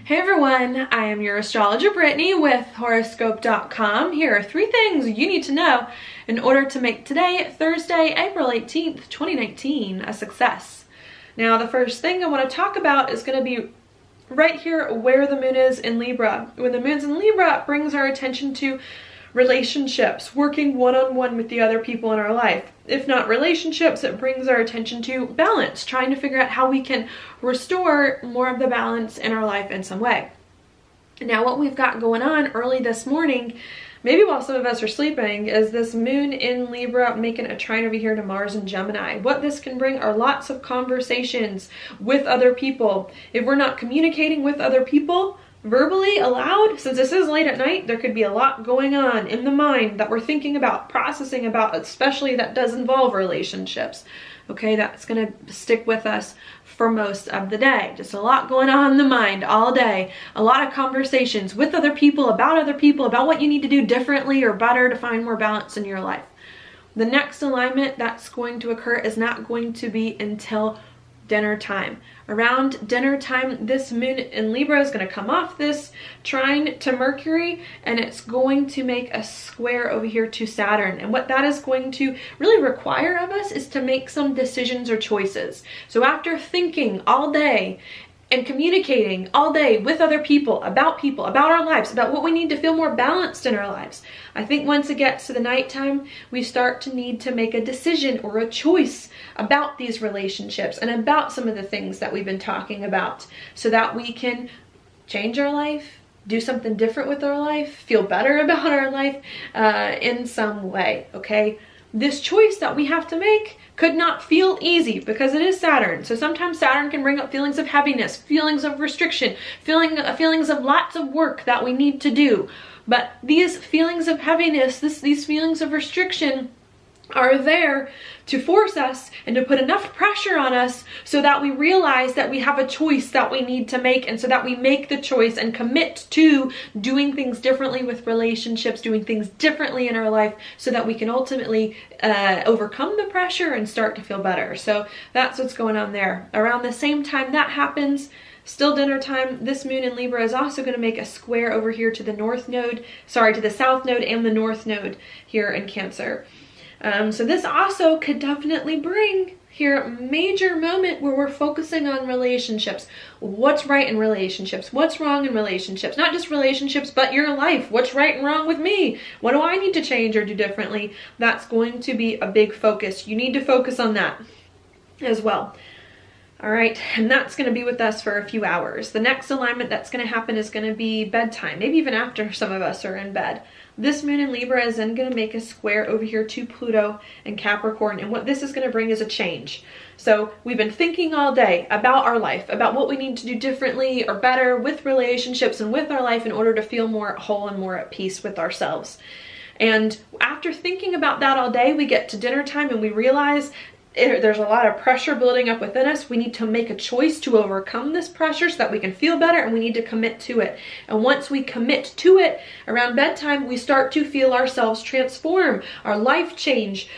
Hey everyone, I am your astrologer Brittany with Horoscope.com. Here are 3 things you need to know in order to make today, Thursday, April 18th, 2019, a success. Now the first thing I want to talk about is going to be right here where the moon is in Libra. When the moon's in Libra, it brings our attention to relationships, working one-on-one with the other people in our life. If not relationships, it brings our attention to balance, trying to figure out how we can restore more of the balance in our life in some way. Now, what we've got going on early this morning, maybe while some of us are sleeping, is this moon in Libra making a trine over here to Mars and Gemini. What this can bring are lots of conversations with other people. If we're not communicating with other people verbally aloud, since this is late at night, there could be a lot going on in the mind that we're thinking about, processing about, especially that does involve relationships. Okay, that's gonna stick with us for most of the day. Just a lot going on in the mind all day. A lot of conversations with other people, about what you need to do differently or better to find more balance in your life. The next alignment that's going to occur is not going to be until dinner time. Around dinner time, this moon in Libra is going to come off this trine to Mercury, and it's going to make a square over here to Saturn. And what that is going to really require of us is to make some decisions or choices. So after thinking all day and communicating all day with other people, about our lives, about what we need to feel more balanced in our lives, I think once it gets to the nighttime, we start to need to make a decision or a choice about these relationships and about some of the things that we've been talking about, so that we can change our life, do something different with our life, feel better about our life in some way, okay? This choice that we have to make could not feel easy because it is Saturn. So sometimes Saturn can bring up feelings of heaviness, feelings of restriction, feelings of lots of work that we need to do. But these feelings of heaviness, these feelings of restriction are there to force us and to put enough pressure on us so that we realize that we have a choice that we need to make, and so that we make the choice and commit to doing things differently with relationships, doing things differently in our life, so that we can ultimately overcome the pressure and start to feel better. So that's what's going on there. Around the same time that happens, still dinner time, this moon in Libra is also going to make a square over here to the to the south node and the north node here in Cancer. So this also could definitely bring here a major moment where we're focusing on relationships. What's right in relationships? What's wrong in relationships? Not just relationships, but your life. What's right and wrong with me? What do I need to change or do differently? That's going to be a big focus. You need to focus on that as well. All right, and that's going to be with us for a few hours. The next alignment that's going to happen is going to be bedtime, maybe even after some of us are in bed. This moon in Libra is then going to make a square over here to Pluto and Capricorn, and what this is going to bring is a change. So we've been thinking all day about our life, about what we need to do differently or better with relationships and with our life in order to feel more whole and more at peace with ourselves. And after thinking about that all day, we get to dinner time and we realize there's a lot of pressure building up within us. We need to make a choice to overcome this pressure so that we can feel better, and we need to commit to it. And once we commit to it, around bedtime, we start to feel ourselves transform, our life change.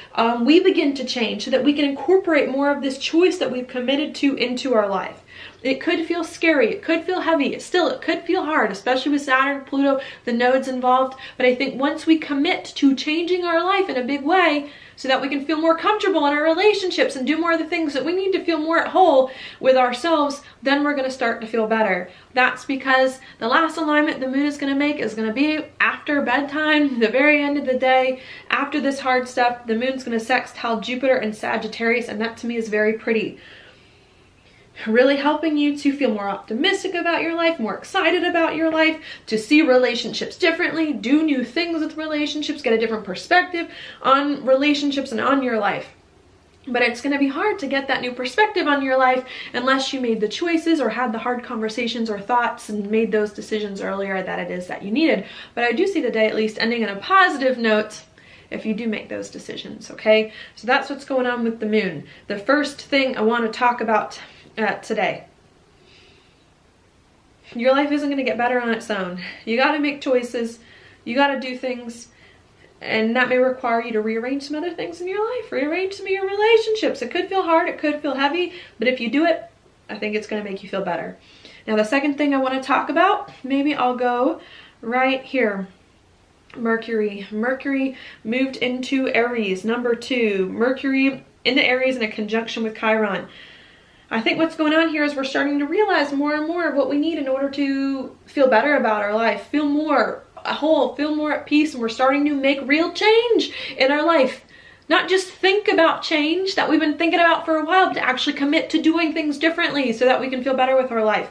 We begin to change so that we can incorporate more of this choice that we've committed to into our life. It could feel scary, it could feel heavy, still it could feel hard, especially with Saturn, Pluto, the nodes involved. But I think once we commit to changing our life in a big way, so that we can feel more comfortable in our relationships and do more of the things that we need to feel more at whole with ourselves, then we're going to start to feel better. That's because the last alignment the moon is going to make is going to be after bedtime, the very end of the day. After this hard stuff, the moon's going to sextile Jupiter and Sagittarius, and that to me is very pretty. Really helping you to feel more optimistic about your life, more excited about your life, to see relationships differently, do new things with relationships, get a different perspective on relationships and on your life. But it's going to be hard to get that new perspective on your life unless you made the choices or had the hard conversations or thoughts and made those decisions earlier that it is that you needed. But I do see the day at least ending on a positive note if you do make those decisions, okay? So that's what's going on with the moon. The first thing I want to talk about today. Your life isn't going to get better on its own. You got to make choices. You got to do things. And that may require you to rearrange some other things in your life, rearrange some of your relationships. It could feel hard, it could feel heavy, but if you do it, I think it's going to make you feel better. Now, the second thing I want to talk about, maybe I'll go right here. Mercury. Mercury moved into Aries, number 2. Mercury into Aries in a conjunction with Chiron. I think what's going on here is we're starting to realize more and more of what we need in order to feel better about our life, feel more whole, feel more at peace, and we're starting to make real change in our life. Not just think about change that we've been thinking about for a while, but to actually commit to doing things differently so that we can feel better with our life.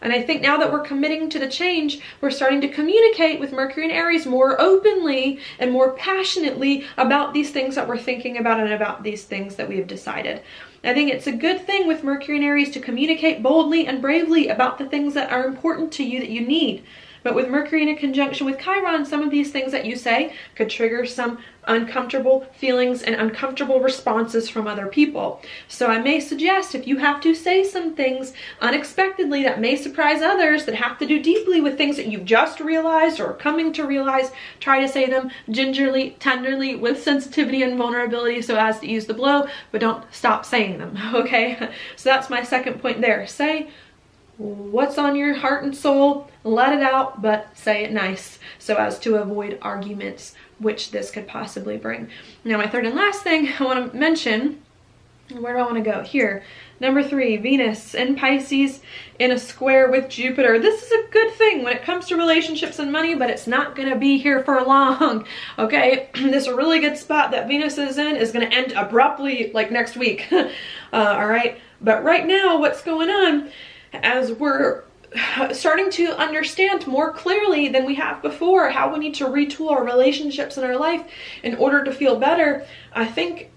And I think now that we're committing to the change, we're starting to communicate with Mercury and Aries more openly and more passionately about these things that we're thinking about and about these things that we have decided. I think it's a good thing with Mercury and Aries to communicate boldly and bravely about the things that are important to you that you need. But with Mercury in a conjunction with Chiron, some of these things that you say could trigger some uncomfortable feelings and uncomfortable responses from other people. So I may suggest, if you have to say some things unexpectedly that may surprise others, that have to do deeply with things that you've just realized or coming to realize, try to say them gingerly, tenderly, with sensitivity and vulnerability so as to ease the blow, but don't stop saying them, okay? So that's my second point there. Say what's on your heart and soul, let it out, but say it nice so as to avoid arguments, which this could possibly bring. Now, my third and last thing I want to mention, where do I want to go? Here, number 3, Venus in Pisces in a square with Jupiter. This is a good thing when it comes to relationships and money, but it's not going to be here for long, okay? This really good spot that Venus is in is going to end abruptly like next week, all right? But right now, what's going on, as we're starting to understand more clearly than we have before how we need to retool our relationships in our life in order to feel better, I think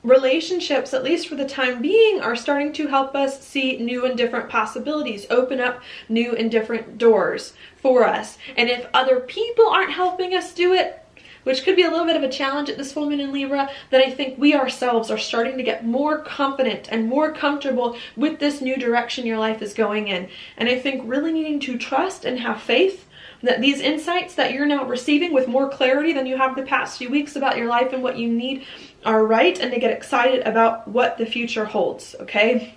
relationships, at least for the time being, are starting to help us see new and different possibilities, open up new and different doors for us. And if other people aren't helping us do it, which could be a little bit of a challenge at this moment in Libra, that I think we ourselves are starting to get more confident and more comfortable with this new direction your life is going in. And I think really needing to trust and have faith that these insights that you're now receiving with more clarity than you have the past few weeks about your life and what you need are right, and to get excited about what the future holds, okay?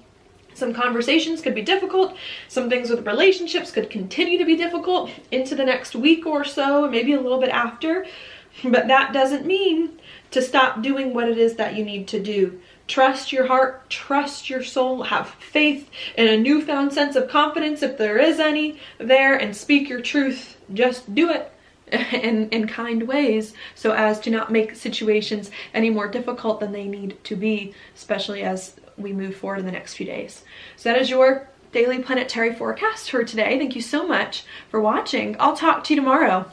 Some conversations could be difficult. Some things with relationships could continue to be difficult into the next week or so, maybe a little bit after. But that doesn't mean to stop doing what it is that you need to do. Trust your heart, trust your soul, have faith in a newfound sense of confidence, if there is any there, and speak your truth. Just do it in kind ways so as to not make situations any more difficult than they need to be, especially as we move forward in the next few days. So that is your daily planetary forecast for today. Thank you so much for watching. I'll talk to you tomorrow.